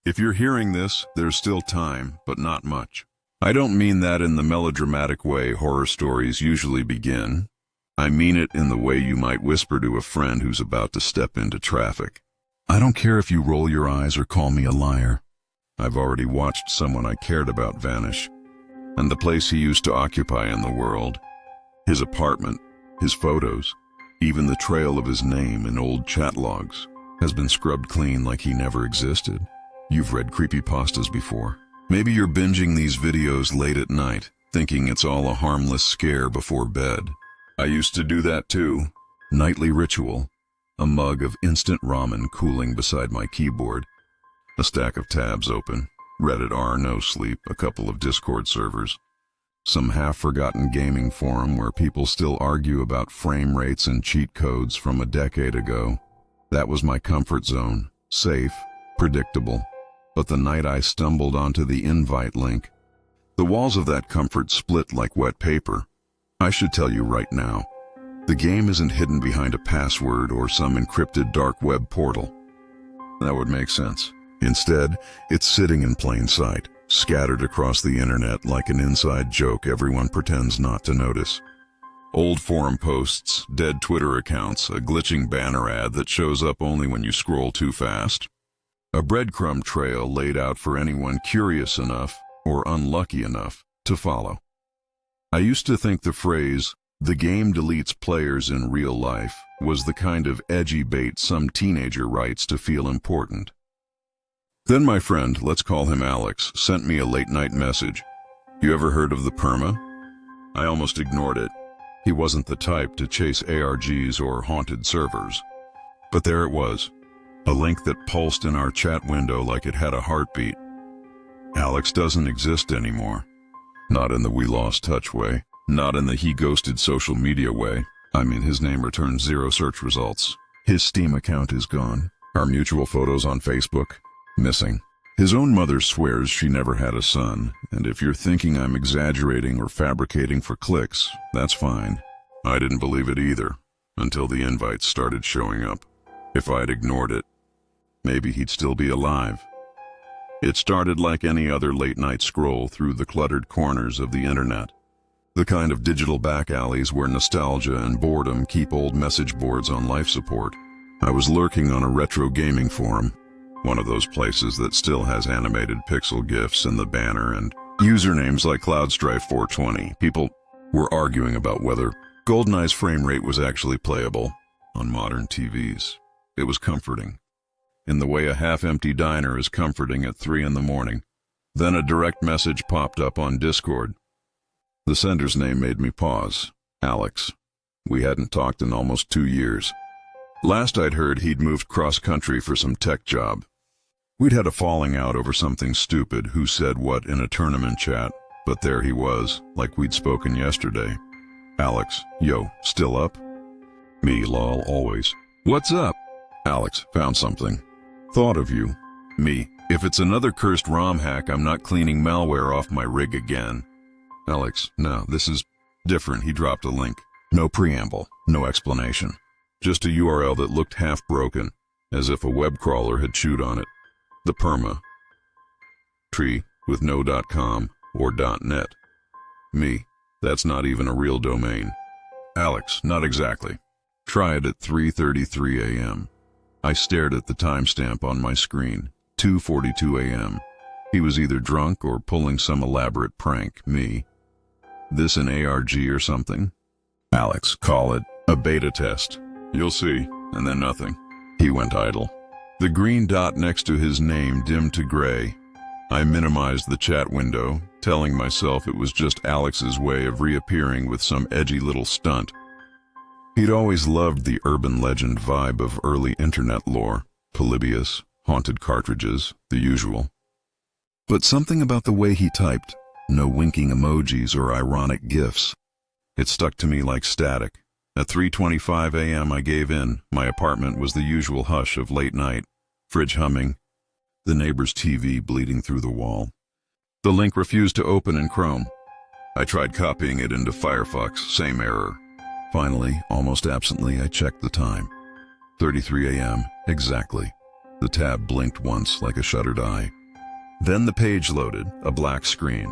If you're hearing this, there's still time, but not much. I don't mean that in the melodramatic way horror stories usually begin. I mean it in the way you might whisper to a friend who's about to step into traffic. I don't care if you roll your eyes or call me a liar. I've already watched someone I cared about vanish, and the place he used to occupy in the world, his apartment, his photos, even the trail of his name in old chat logs, has been scrubbed clean like he never existed. You've read creepypastas before. Maybe you're binging these videos late at night, thinking it's all a harmless scare before bed. I used to do that too. Nightly ritual. A mug of instant ramen cooling beside my keyboard. A stack of tabs open. Reddit r Nosleep, a couple of Discord servers. Some half-forgotten gaming forum where people still argue about frame rates and cheat codes from a decade ago. That was my comfort zone. Safe, predictable. But the night I stumbled onto the invite link, the walls of that comfort split like wet paper. I should tell you right now, the game isn't hidden behind a password or some encrypted dark web portal. That would make sense. Instead, it's sitting in plain sight, scattered across the internet like an inside joke everyone pretends not to notice. Old forum posts, dead Twitter accounts, a glitching banner ad that shows up only when you scroll too fast. A breadcrumb trail laid out for anyone curious enough, or unlucky enough, to follow. I used to think the phrase, "the game deletes players in real life," was the kind of edgy bait some teenager writes to feel important. Then my friend, let's call him Alex, sent me a late-night message. You ever heard of the Perma? I almost ignored it. He wasn't the type to chase ARGs or haunted servers. But there it was. A link that pulsed in our chat window like it had a heartbeat. Alex doesn't exist anymore. Not in the we lost touch way. Not in the he ghosted social media way. I mean, his name returns 0 search results. His Steam account is gone. Our mutual photos on Facebook, missing. His own mother swears she never had a son, and if you're thinking I'm exaggerating or fabricating for clicks, that's fine. I didn't believe it either, until the invites started showing up. If I'd ignored it, maybe he'd still be alive. It started like any other late-night scroll through the cluttered corners of the internet. The kind of digital back alleys where nostalgia and boredom keep old message boards on life support. I was lurking on a retro gaming forum, one of those places that still has animated pixel GIFs in the banner and usernames like CloudStrife420. People were arguing about whether GoldenEye's frame rate was actually playable on modern TVs. It was comforting, in the way a half-empty diner is comforting at 3 in the morning. Then a direct message popped up on Discord. The sender's name made me pause. Alex. We hadn't talked in almost 2 years. Last I'd heard, he'd moved cross-country for some tech job. We'd had a falling out over something stupid, who said what in a tournament chat, but there he was, like we'd spoken yesterday. Alex, yo, still up? Me, lol, always. What's up? Alex, found something. Thought of you. Me, if it's another cursed ROM hack, I'm not cleaning malware off my rig again. Alex, no, this is different. He dropped a link. No preamble, no explanation. Just a URL that looked half broken, as if a web crawler had chewed on it. The Perma. Tree, with no .com or .net. Me, that's not even a real domain. Alex, not exactly. Try it at 3:33 a.m. I stared at the timestamp on my screen, 2:42 a.m. He was either drunk or pulling some elaborate prank, me. This an ARG or something? Alex, call it a beta test. You'll see, and then nothing. He went idle. The green dot next to his name dimmed to gray. I minimized the chat window, telling myself it was just Alex's way of reappearing with some edgy little stunt. He'd always loved the urban legend vibe of early internet lore, Polybius, haunted cartridges, the usual. But something about the way he typed, no winking emojis or ironic gifs, it stuck to me like static. At 3:25 a.m. I gave in. My apartment was the usual hush of late night, fridge humming, the neighbor's TV bleeding through the wall. The link refused to open in Chrome. I tried copying it into Firefox, same error. Finally, almost absently, I checked the time. 33 a.m. exactly. The tab blinked once like a shuttered eye. Then the page loaded, a black screen.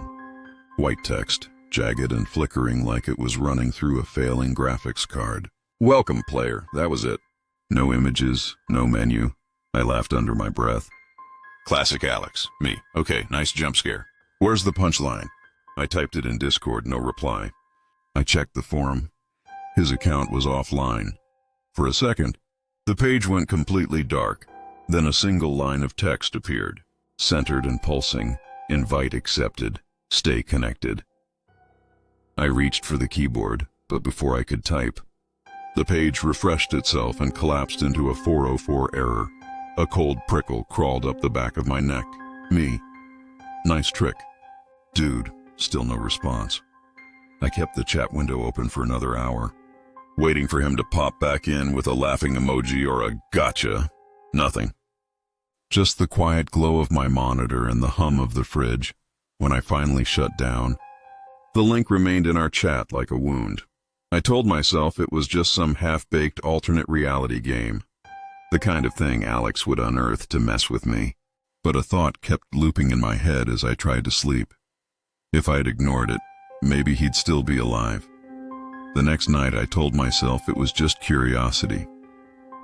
White text, jagged and flickering like it was running through a failing graphics card. Welcome, player. That was it. No images, no menu. I laughed under my breath. Classic Alex. Me. Okay, nice jump scare. Where's the punchline? I typed it in Discord, no reply. I checked the forum. His account was offline. For a second, the page went completely dark. Then a single line of text appeared, centered and pulsing. Invite accepted. Stay connected. I reached for the keyboard, but before I could type, the page refreshed itself and collapsed into a 404 error. A cold prickle crawled up the back of my neck. Me. Nice trick. Dude, still no response. I kept the chat window open for another hour, waiting for him to pop back in with a laughing emoji or a gotcha. Nothing. Just the quiet glow of my monitor and the hum of the fridge. When I finally shut down, the link remained in our chat like a wound. I told myself it was just some half-baked alternate reality game, the kind of thing Alex would unearth to mess with me. But a thought kept looping in my head as I tried to sleep. If I'd ignored it, maybe he'd still be alive. The next night I told myself it was just curiosity.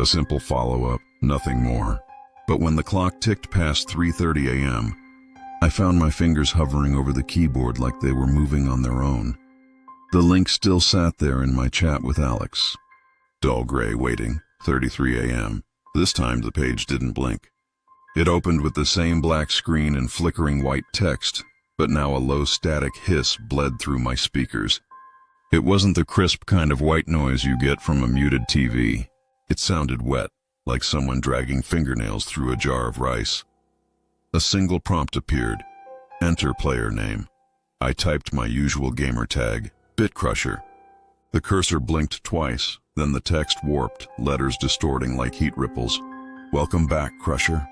A simple follow-up, nothing more. But when the clock ticked past 3:30 a.m., I found my fingers hovering over the keyboard like they were moving on their own. The link still sat there in my chat with Alex. Dull gray waiting, 33 a.m. This time the page didn't blink. It opened with the same black screen and flickering white text, but now a low static hiss bled through my speakers. It wasn't the crisp kind of white noise you get from a muted TV. It sounded wet, like someone dragging fingernails through a jar of rice. A single prompt appeared. Enter player name. I typed my usual gamer tag, BitCrusher. The cursor blinked twice, then the text warped, letters distorting like heat ripples. Welcome back, Crusher.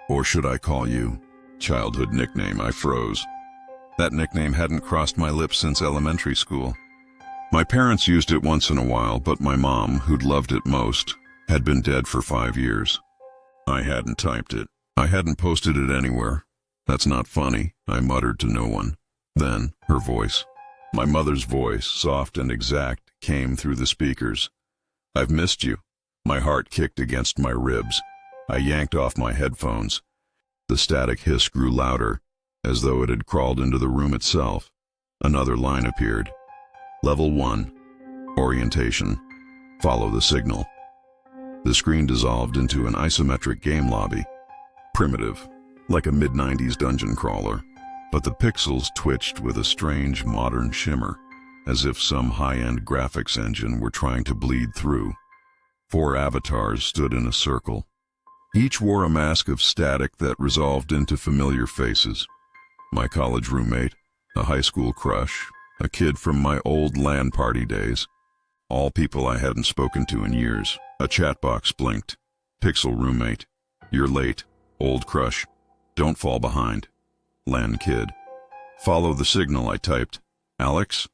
Or should I call you? Childhood nickname. I froze. That nickname hadn't crossed my lips since elementary school. My parents used it once in a while, but my mom, who'd loved it most, had been dead for 5 years. I hadn't typed it. I hadn't posted it anywhere. That's not funny, I muttered to no one. Then, her voice. My mother's voice, soft and exact, came through the speakers. I've missed you. My heart kicked against my ribs. I yanked off my headphones. The static hiss grew louder, as though it had crawled into the room itself. Another line appeared. Level 1. Orientation. Follow the signal. The screen dissolved into an isometric game lobby. Primitive, like a mid-90s dungeon crawler, but the pixels twitched with a strange modern shimmer, as if some high-end graphics engine were trying to bleed through. 4 avatars stood in a circle. Each wore a mask of static that resolved into familiar faces. My college roommate, a high school crush, a kid from my old LAN party days. All people I hadn't spoken to in years. A chat box blinked. Pixel roommate. You're late. Old crush. Don't fall behind. LAN kid. Follow the signal, I typed. Alex?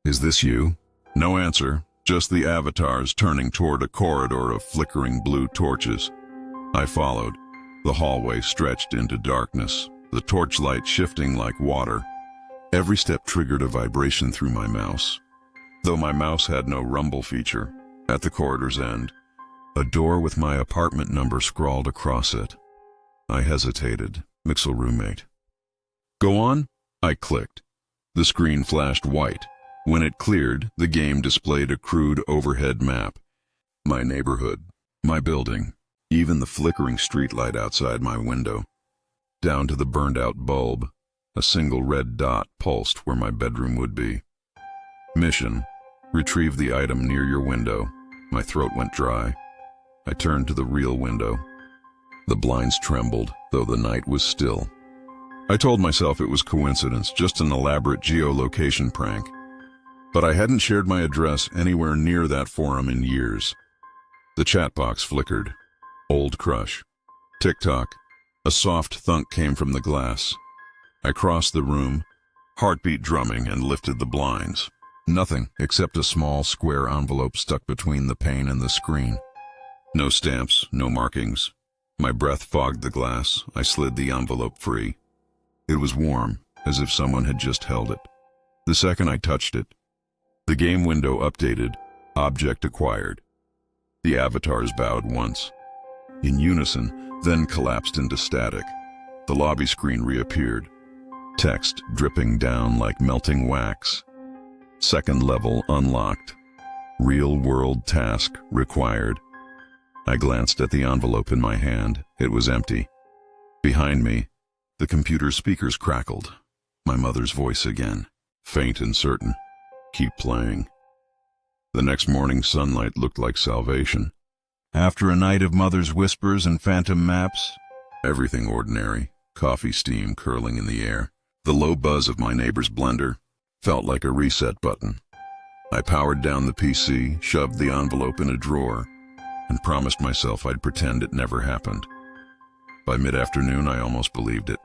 Is this you? No answer, just the avatars turning toward a corridor of flickering blue torches. I followed. The hallway stretched into darkness, the torchlight shifting like water. Every step triggered a vibration through my mouse. Though my mouse had no rumble feature, at the corridor's end, a door with my apartment number scrawled across it. I hesitated. Pixel roommate. Go on? I clicked. The screen flashed white. When it cleared, the game displayed a crude overhead map. My neighborhood, my building, even the flickering streetlight outside my window. Down to the burned-out bulb, a single red dot pulsed where my bedroom would be. Mission: retrieve the item near your window. My throat went dry. I turned to the real window. The blinds trembled, though the night was still. I told myself it was coincidence, just an elaborate geolocation prank. But I hadn't shared my address anywhere near that forum in years. The chat box flickered. Old crush. Tick-tock. A soft thunk came from the glass. I crossed the room, heartbeat drumming, and lifted the blinds. Nothing except a small square envelope stuck between the pane and the screen. No stamps, no markings. My breath fogged the glass. I slid the envelope free. It was warm, as if someone had just held it. The second I touched it, the game window updated, object acquired. The avatars bowed once, in unison, then collapsed into static. The lobby screen reappeared, text dripping down like melting wax. Second level unlocked. Real-world task required. I glanced at the envelope in my hand. It was empty. Behind me, the computer speakers crackled. My mother's voice again, faint and certain. Keep playing. The next morning's sunlight looked like salvation. After a night of mother's whispers and phantom maps, everything ordinary, coffee steam curling in the air. The low buzz of my neighbor's blender felt like a reset button. I powered down the PC, shoved the envelope in a drawer, and promised myself I'd pretend it never happened. By mid-afternoon, I almost believed it.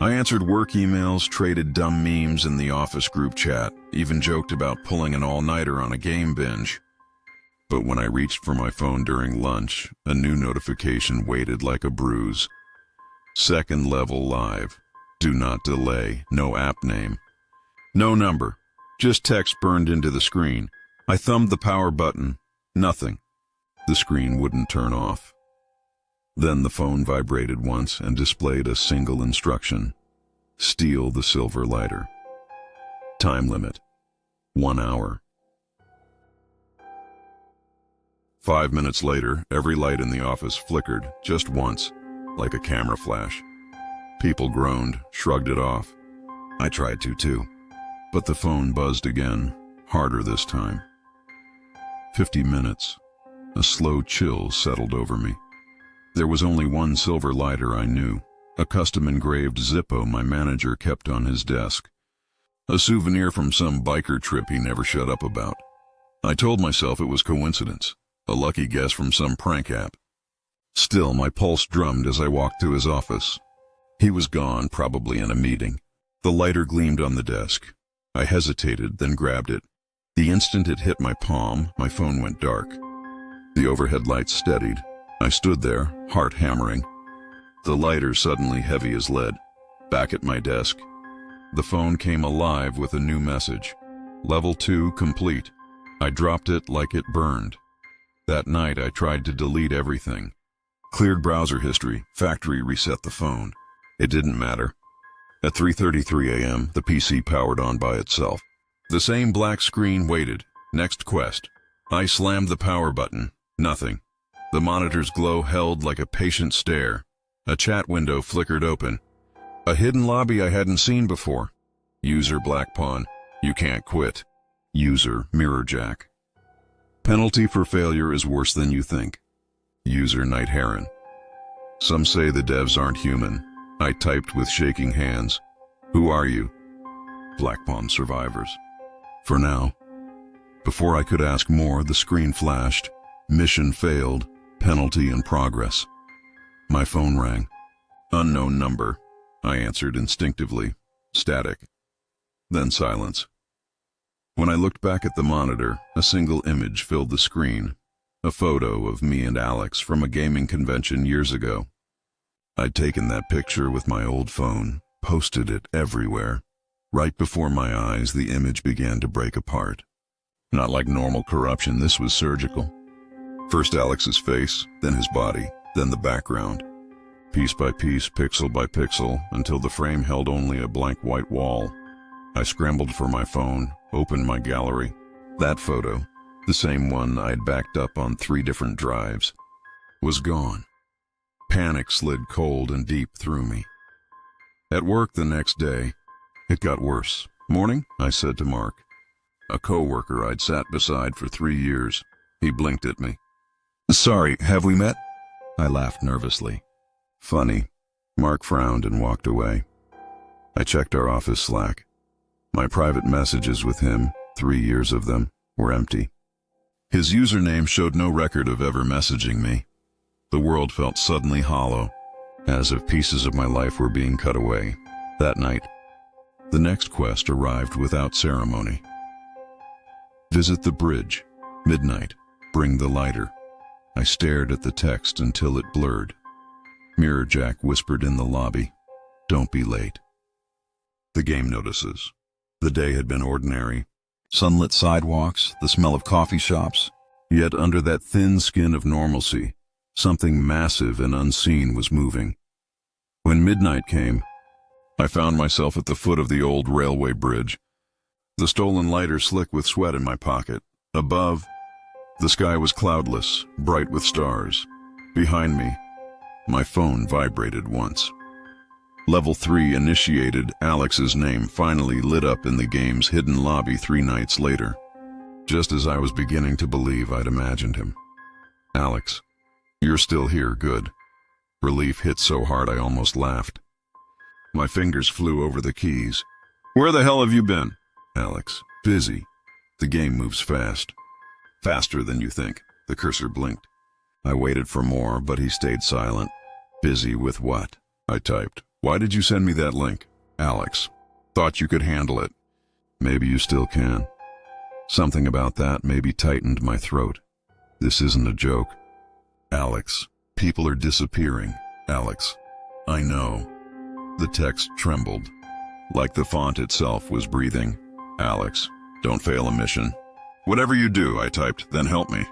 I answered work emails, traded dumb memes in the office group chat, even joked about pulling an all-nighter on a game binge. But when I reached for my phone during lunch, a new notification waited like a bruise. Second level live. Do not delay. No app name. No number. Just text burned into the screen. I thumbed the power button. Nothing. The screen wouldn't turn off. Then the phone vibrated once and displayed a single instruction. Steal the silver lighter. Time limit. 1 hour. 5 minutes later, every light in the office flickered, just once, like a camera flash. People groaned, shrugged it off. I tried to too. But the phone buzzed again, harder this time. 50 minutes. A slow chill settled over me. There was only one silver lighter I knew, a custom-engraved Zippo my manager kept on his desk. A souvenir from some biker trip he never shut up about. I told myself it was coincidence, a lucky guess from some prank app. Still, my pulse drummed as I walked to his office. He was gone, probably in a meeting. The lighter gleamed on the desk. I hesitated, then grabbed it. The instant it hit my palm, my phone went dark. The overhead lights steadied. I stood there, heart hammering. The lighter suddenly heavy as lead. Back at my desk. The phone came alive with a new message. Level 2 complete. I dropped it like it burned. That night I tried to delete everything. Cleared browser history, factory reset the phone. It didn't matter. At 3:33 a.m., the PC powered on by itself. The same black screen waited. Next quest. I slammed the power button. Nothing. The monitor's glow held like a patient stare. A chat window flickered open. A hidden lobby I hadn't seen before. User Black Pawn. You can't quit. User Mirror Jack. Penalty for failure is worse than you think. User Night Heron. Some say the devs aren't human. I typed with shaking hands. Who are you? Black Pawn survivors. For now. Before I could ask more, the screen flashed. Mission failed. Penalty in progress. My phone rang. Unknown number. I answered instinctively. Static. Then silence. When I looked back at the monitor, a single image filled the screen. A photo of me and Alex from a gaming convention years ago. I'd taken that picture with my old phone, posted it everywhere. Right before my eyes, the image began to break apart. Not like normal corruption, this was surgical. First Alex's face, then his body, then the background. Piece by piece, pixel by pixel, until the frame held only a blank white wall. I scrambled for my phone, opened my gallery. That photo, the same one I'd backed up on 3 different drives, was gone. Panic slid cold and deep through me. At work the next day, it got worse. Morning, I said to Mark, a coworker I'd sat beside for 3 years. He blinked at me. Sorry, have we met? I laughed nervously. Funny. Mark frowned and walked away. I checked our office Slack. My private messages with him, 3 years of them, were empty. His username showed no record of ever messaging me. The world felt suddenly hollow, as if pieces of my life were being cut away. That night, the next quest arrived without ceremony. Visit the bridge. Midnight. Bring the lighter. I stared at the text until it blurred. Mirror Jack whispered in the lobby. Don't be late. The game notices. The day had been ordinary. Sunlit sidewalks, the smell of coffee shops. Yet under that thin skin of normalcy, something massive and unseen was moving. When midnight came, I found myself at the foot of the old railway bridge. The stolen lighter slick with sweat in my pocket. Above, the sky was cloudless, bright with stars. Behind me, my phone vibrated once. Level 3 initiated. Alex's name finally lit up in the game's hidden lobby 3 nights later, just as I was beginning to believe I'd imagined him. Alex, you're still here, good. Relief hit so hard I almost laughed. My fingers flew over the keys. Where the hell have you been? Alex, busy. The game moves fast. Faster than you think. The cursor blinked. I waited for more, but he stayed silent. Busy with what? I typed. Why did you send me that link? Alex, thought you could handle it. Maybe you still can. Something about that maybe tightened my throat. This isn't a joke. Alex, people are disappearing. Alex, I know. The text trembled, like the font itself was breathing. Alex, don't fail a mission. Whatever you do, I typed, then help me.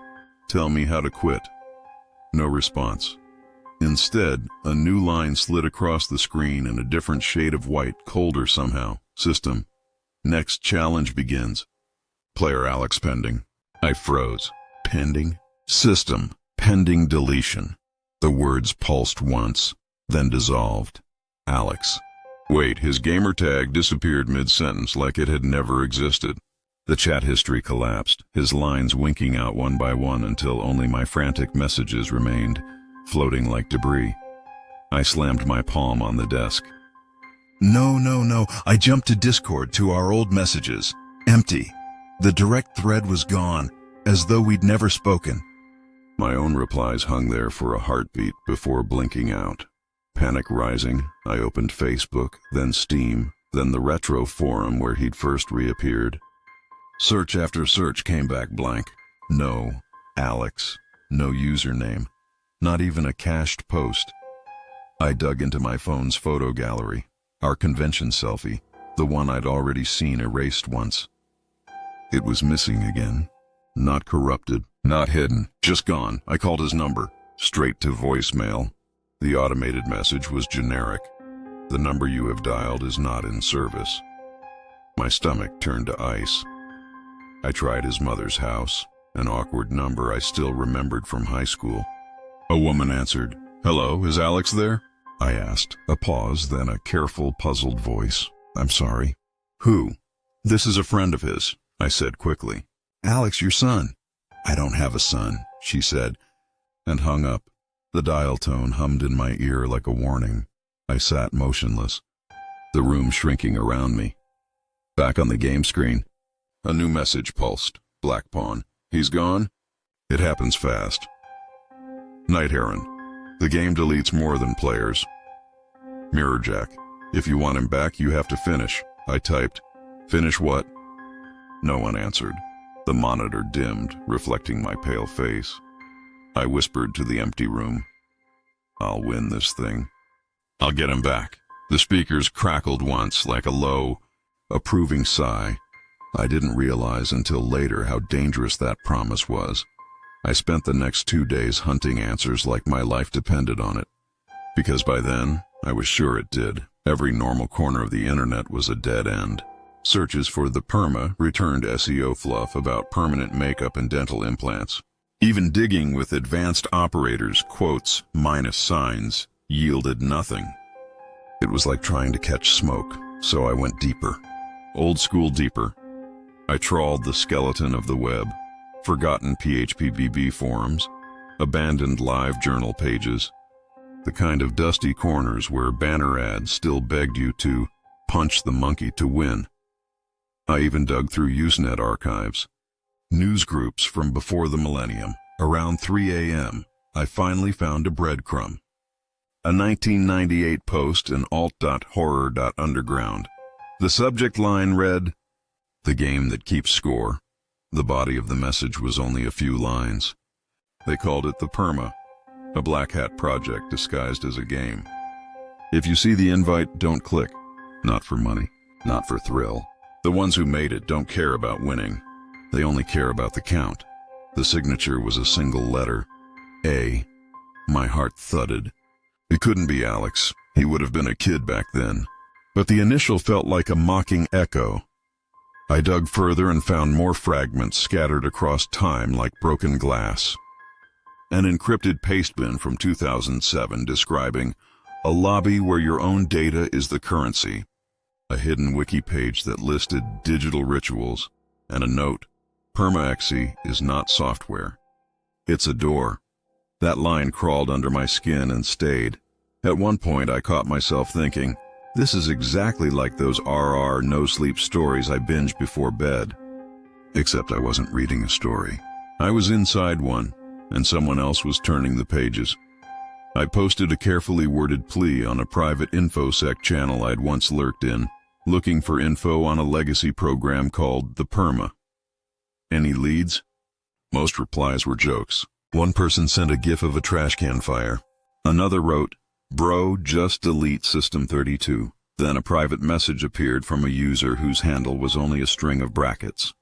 Tell me how to quit. No response. Instead, a new line slid across the screen in a different shade of white, colder somehow. System. Next challenge begins. Player Alex pending. I froze. Pending? System. Pending deletion. The words pulsed once, then dissolved. Alex. Wait, his gamer tag disappeared mid-sentence like it had never existed. The chat history collapsed, his lines winking out one by one until only my frantic messages remained, floating like debris. I slammed my palm on the desk. No. I jumped to Discord to our old messages. Empty. The direct thread was gone, as though we'd never spoken. My own replies hung there for a heartbeat before blinking out. Panic rising, I opened Facebook, then Steam, then the retro forum where he'd first reappeared. Search after search came back blank. No Alex, no username, not even a cached post. I dug into my phone's photo gallery, our convention selfie, the one I'd already seen erased once. It was missing again. Not corrupted, not hidden, just gone. I called his number, straight to voicemail. The automated message was generic. The number you have dialed is not in service. My stomach turned to ice. I tried his mother's house, an awkward number I still remembered from high school. A woman answered. Hello, is Alex there? I asked. A pause, then a careful, puzzled voice. I'm sorry. Who? This is a friend of his, I said quickly. Alex, your son. I don't have a son, she said, and hung up. The dial tone hummed in my ear like a warning. I sat motionless, the room shrinking around me. Back on the game screen, a new message pulsed. Black Pawn. He's gone? It happens fast. Night Heron. The game deletes more than players. Mirror Jack. If you want him back, you have to finish. I typed. Finish what? No one answered. The monitor dimmed, reflecting my pale face. I whispered to the empty room. I'll win this thing. I'll get him back. The speakers crackled once like a low, approving sigh. I didn't realize until later how dangerous that promise was. I spent the next 2 days hunting answers like my life depended on it. Because by then, I was sure it did. Every normal corner of the internet was a dead end. Searches for the Perma returned SEO fluff about permanent makeup and dental implants. Even digging with advanced operators, quotes, minus signs, yielded nothing. It was like trying to catch smoke, so I went deeper. Old school deeper. I trawled the skeleton of the web, forgotten PHPBB forums, abandoned live journal pages, the kind of dusty corners where banner ads still begged you to punch the monkey to win. I even dug through Usenet archives. News groups from before the millennium. Around 3 a.m., I finally found a breadcrumb. A 1998 post in alt.horror.underground. The subject line read, "The game that keeps score." The body of the message was only a few lines. They called it the Perma. A black hat project disguised as a game. If you see the invite, don't click. Not for money, not for thrill. The ones who made it don't care about winning. They only care about the count. The signature was a single letter. A. My heart thudded. It couldn't be Alex. He would have been a kid back then. But the initial felt like a mocking echo. I dug further and found more fragments scattered across time like broken glass. An encrypted pastebin from 2007 describing a lobby where your own data is the currency. A hidden wiki page that listed digital rituals, and a note, Perma is not software. It's a door. That line crawled under my skin and stayed. At one point I caught myself thinking, this is exactly like those Nosleep stories I binged before bed. Except I wasn't reading a story. I was inside one, and someone else was turning the pages. I posted a carefully worded plea on a private InfoSec channel I'd once lurked in, looking for info on a legacy program called the Perma. Any leads? Most replies were jokes. One person sent a gif of a trash can fire. Another wrote, "Bro, just delete System 32. Then a private message appeared from a user whose handle was only a string of brackets.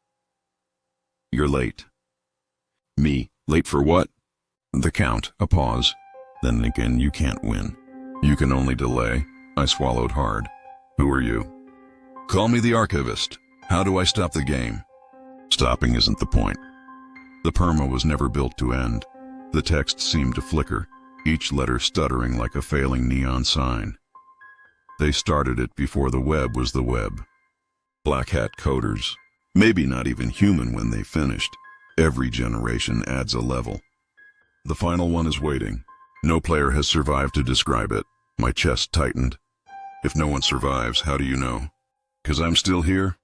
You're late. Me, late for what? The count, a pause. Then again, you can't win. You can only delay. I swallowed hard. Who are you? Call me the archivist. How do I stop the game? Stopping isn't the point. The Perma was never built to end. The text seemed to flicker, each letter stuttering like a failing neon sign. They started it before the web was the web. Black hat coders, maybe not even human when they finished. Every generation adds a level. The final one is waiting. No player has survived to describe it. My chest tightened. If no one survives, how do you know? 'Cause I'm still here?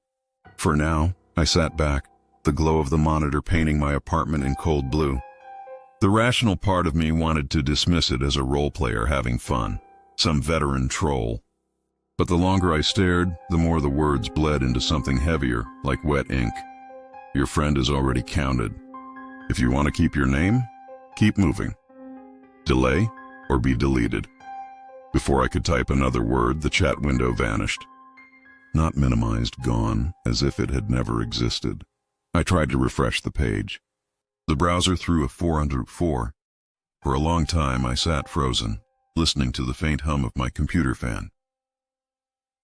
For now, I sat back, the glow of the monitor painting my apartment in cold blue. The rational part of me wanted to dismiss it as a role player having fun, some veteran troll. But the longer I stared, the more the words bled into something heavier, like wet ink. Your friend is already counted. If you want to keep your name, keep moving. Delay or be deleted. Before I could type another word, the chat window vanished. Not minimized, gone, as if it had never existed. I tried to refresh the page. The browser threw a 404. For a long time I sat frozen, listening to the faint hum of my computer fan.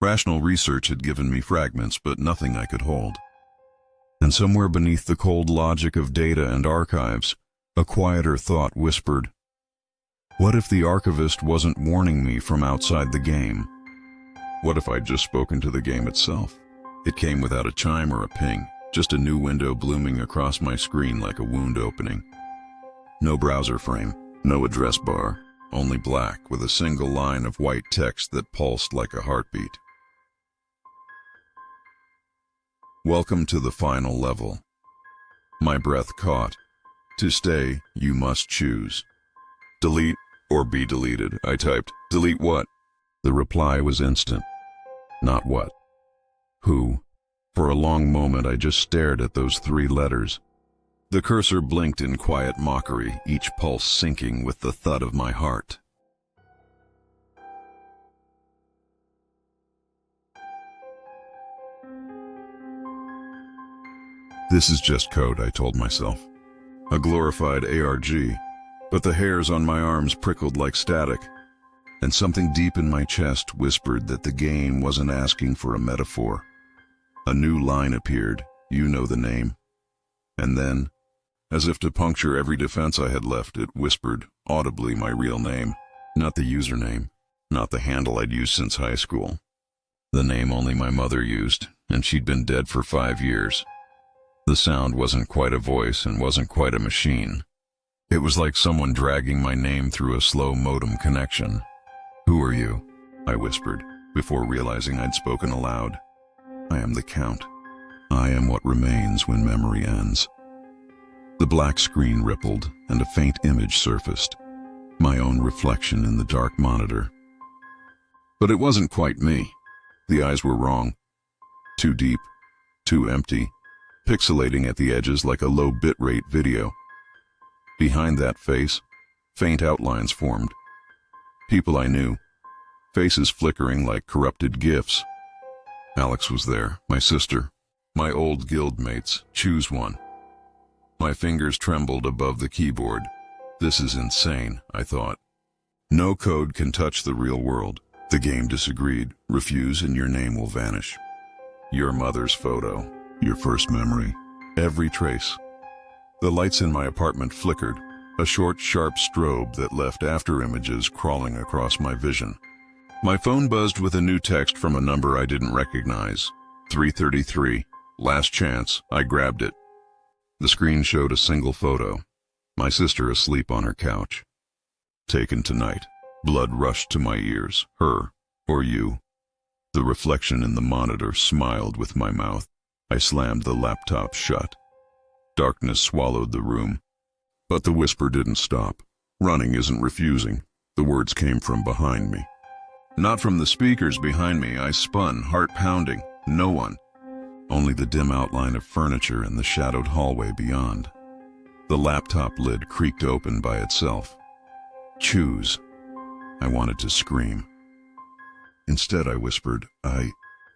Rational research had given me fragments, but nothing I could hold. And somewhere beneath the cold logic of data and archives, a quieter thought whispered, what if the archivist wasn't warning me from outside the game? What if I'd just spoken to the game itself? It came without a chime or a ping, just a new window blooming across my screen like a wound opening. No browser frame, no address bar, only black with a single line of white text that pulsed like a heartbeat. Welcome to the final level. My breath caught. To stay, you must choose. Delete or be deleted, I typed. Delete what? The reply was instant. Not what. Who? For a long moment I just stared at those 3 letters. The cursor blinked in quiet mockery, each pulse sinking with the thud of my heart. This is just code, I told myself. A glorified ARG, but the hairs on my arms prickled like static, and something deep in my chest whispered that the game wasn't asking for a metaphor. A new line appeared, you know the name. And then, as if to puncture every defense I had left, it whispered, audibly, my real name. Not the username, not the handle I'd used since high school. The name only my mother used, and she'd been dead for 5 years. The sound wasn't quite a voice and wasn't quite a machine. It was like someone dragging my name through a slow modem connection. Who are you? I whispered, before realizing I'd spoken aloud. I am the Count. I am what remains when memory ends. The black screen rippled, and a faint image surfaced. My own reflection in the dark monitor. But it wasn't quite me. The eyes were wrong. Too deep, too empty, pixelating at the edges like a low bitrate video. Behind that face, Faint outlines formed. People I knew. Faces flickering like corrupted GIFs. Alex was there, my sister, my old guildmates. Choose one. My fingers trembled above the keyboard. This is insane, I thought. No code can touch the real world. The game disagreed. Refuse and your name will vanish. Your mother's photo, your first memory, every trace. The lights in my apartment flickered, a short, sharp strobe that left after images crawling across my vision. My phone buzzed with a new text from a number I didn't recognize. 333. Last chance. I grabbed it. The screen showed a single photo. My sister asleep on her couch. Taken tonight. Blood rushed to my ears. Her, or you. The reflection in the monitor smiled with my mouth. I slammed the laptop shut. Darkness swallowed the room. But the whisper didn't stop. Running isn't refusing. The words came from behind me. Not from the speakers behind me. I spun, heart pounding. No one. Only the dim outline of furniture in the shadowed hallway beyond. The laptop lid creaked open by itself. Choose. I wanted to scream. Instead, I whispered, I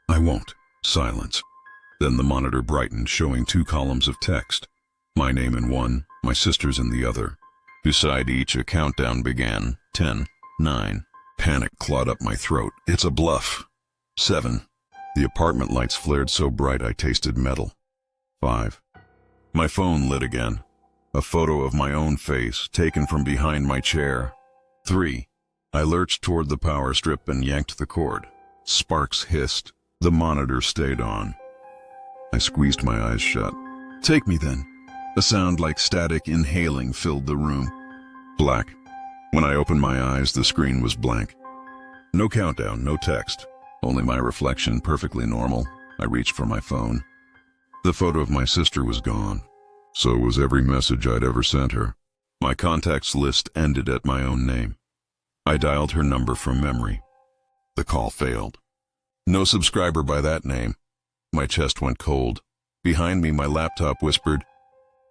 won't. Silence. Then the monitor brightened, showing 2 columns of text. My name in one, my sister's in the other. Beside each, a countdown began. 10, 9. Panic clawed up my throat. It's a bluff. 7. The apartment lights flared so bright I tasted metal. 5. My phone lit again. A photo of my own face, taken from behind my chair. 3. I lurched toward the power strip and yanked the cord. Sparks hissed. The monitor stayed on. I squeezed my eyes shut. Take me then. A sound like static inhaling filled the room. Black. When I opened my eyes, the screen was blank. No countdown, no text. Only my reflection, perfectly normal. I reached for my phone. The photo of my sister was gone. So was every message I'd ever sent her. My contacts list ended at my own name. I dialed her number from memory. The call failed. No subscriber by that name. My chest went cold. Behind me, my laptop whispered,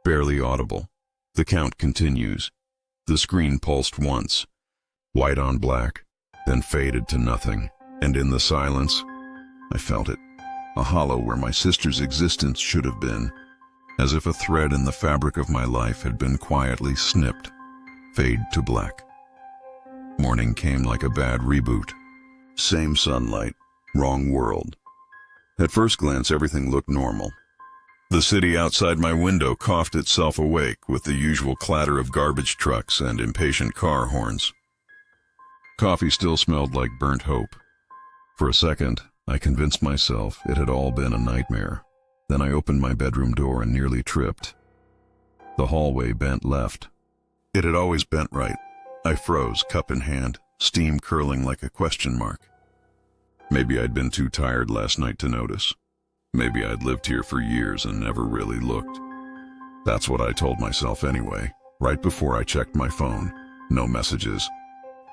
barely audible. The count continues. The screen pulsed once, white on black, then faded to nothing. And in the silence, I felt it. A hollow where my sister's existence should have been. As if a thread in the fabric of my life had been quietly snipped. Fade to black. Morning came like a bad reboot. Same sunlight, wrong world. At first glance, everything looked normal. The city outside my window coughed itself awake with the usual clatter of garbage trucks and impatient car horns. Coffee still smelled like burnt hope. For a second, I convinced myself it had all been a nightmare. Then I opened my bedroom door and nearly tripped. The hallway bent left. It had always bent right. I froze, cup in hand, steam curling like a question mark. Maybe I'd been too tired last night to notice. Maybe I'd lived here for years and never really looked. That's what I told myself anyway, right before I checked my phone. No messages.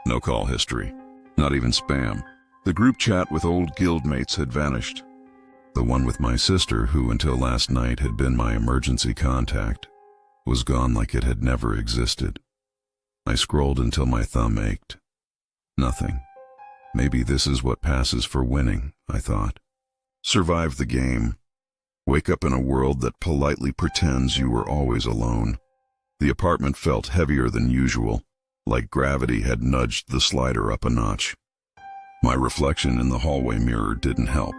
No call history. Not even spam. The group chat with old guildmates had vanished. The one with my sister, who until last night had been my emergency contact, was gone like it had never existed. I scrolled until my thumb ached. Nothing. Maybe this is what passes for winning, I thought. Survive the game. Wake up in a world that politely pretends you were always alone. The apartment felt heavier than usual, like gravity had nudged the slider up a notch. My reflection in the hallway mirror didn't help.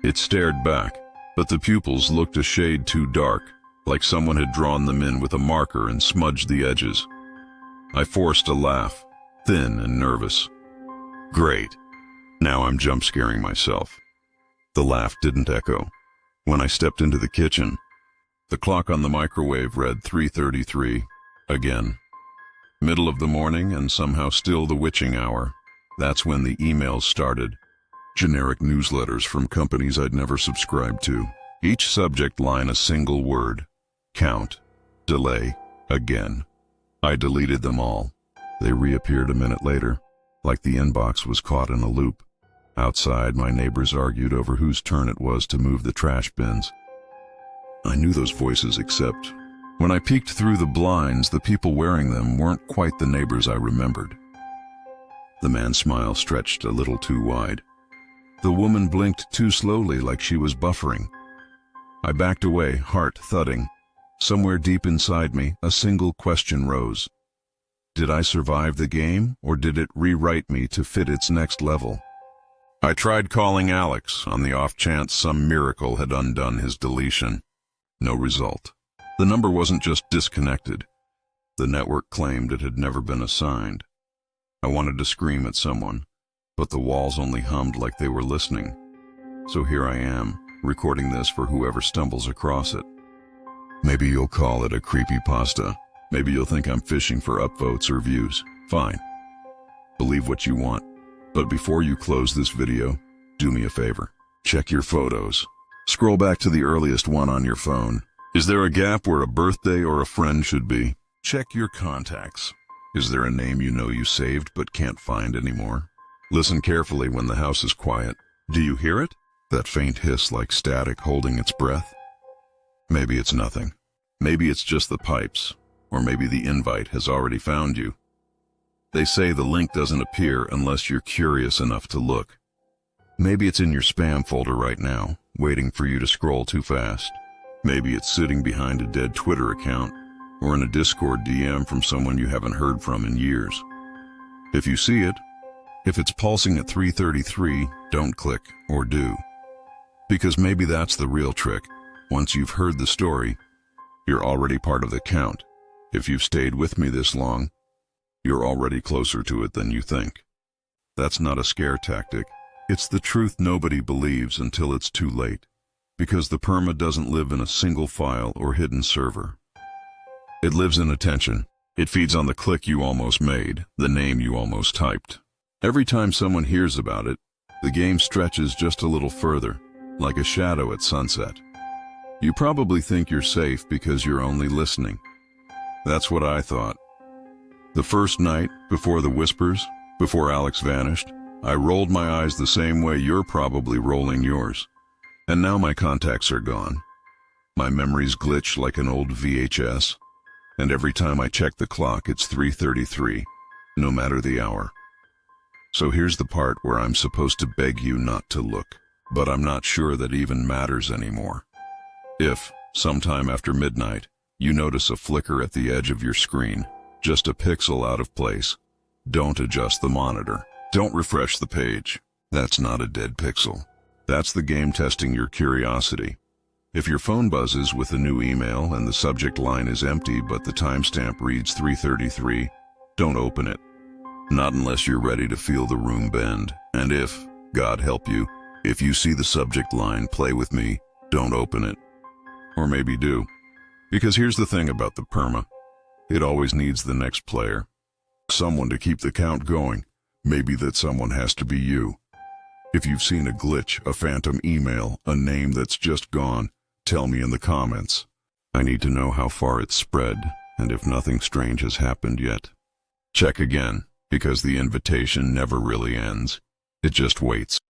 It stared back, but the pupils looked a shade too dark, like someone had drawn them in with a marker and smudged the edges. I forced a laugh, thin and nervous. Great. Now I'm jump-scaring myself. The laugh didn't echo. When I stepped into the kitchen, the clock on the microwave read 3:33, again. Middle of the morning and somehow still the witching hour. That's when the emails started. Generic newsletters from companies I'd never subscribed to. Each subject line a single word. Count. Delay. Again. I deleted them all. They reappeared a minute later, like the inbox was caught in a loop. Outside, my neighbors argued over whose turn it was to move the trash bins. I knew those voices except When I peeked through the blinds, the people wearing them weren't quite the neighbors I remembered. The man's smile stretched a little too wide. The woman blinked too slowly, like she was buffering. I backed away, heart thudding. Somewhere deep inside me, a single question rose. Did I survive the game, or did it rewrite me to fit its next level? I tried calling Alex on the off chance some miracle had undone his deletion. No result. The number wasn't just disconnected. The network claimed it had never been assigned. I wanted to scream at someone, but the walls only hummed like they were listening. So here I am, recording this for whoever stumbles across it. Maybe you'll call it a creepypasta. Maybe you'll think I'm fishing for upvotes or views. Fine. Believe what you want. But before you close this video, do me a favor. Check your photos. Scroll back to the earliest one on your phone. Is there a gap where a birthday or a friend should be? Check your contacts. Is there a name you know you saved but can't find anymore? Listen carefully when the house is quiet. Do you hear it? That faint hiss like static holding its breath? Maybe it's nothing. Maybe it's just the pipes. Or maybe the invite has already found you. They say the link doesn't appear unless you're curious enough to look. Maybe it's in your spam folder right now, waiting for you to scroll too fast. Maybe it's sitting behind a dead Twitter account, or in a Discord DM from someone you haven't heard from in years. If you see it, if it's pulsing at 3:33, don't click or do. Because maybe that's the real trick. Once you've heard the story, you're already part of the count. If you've stayed with me this long, you're already closer to it than you think. That's not a scare tactic. It's the truth nobody believes until it's too late. Because the Perma doesn't live in a single file or hidden server. It lives in attention. It feeds on the click you almost made, the name you almost typed. Every time someone hears about it, the game stretches just a little further, like a shadow at sunset. You probably think you're safe because you're only listening. That's what I thought. The first night, before the whispers, before Alex vanished, I rolled my eyes the same way you're probably rolling yours. And now my contacts are gone. My memories glitch like an old VHS. And every time I check the clock, it's 3:33, no matter the hour. So here's the part where I'm supposed to beg you not to look, but I'm not sure that even matters anymore. If, sometime after midnight, you notice a flicker at the edge of your screen, just a pixel out of place, don't adjust the monitor. Don't refresh the page. That's not a dead pixel. That's the game testing your curiosity. If your phone buzzes with a new email and the subject line is empty but the timestamp reads 3:33, don't open it. Not unless you're ready to feel the room bend. And if, God help you, if you see the subject line, play with me, don't open it. Or maybe do. Because here's the thing about the Perma. It always needs the next player. Someone to keep the count going. Maybe that someone has to be you. If you've seen a glitch, a phantom email, a name that's just gone, tell me in the comments. I need to know how far it's spread, and if nothing strange has happened yet. Check again, because the invitation never really ends. It just waits.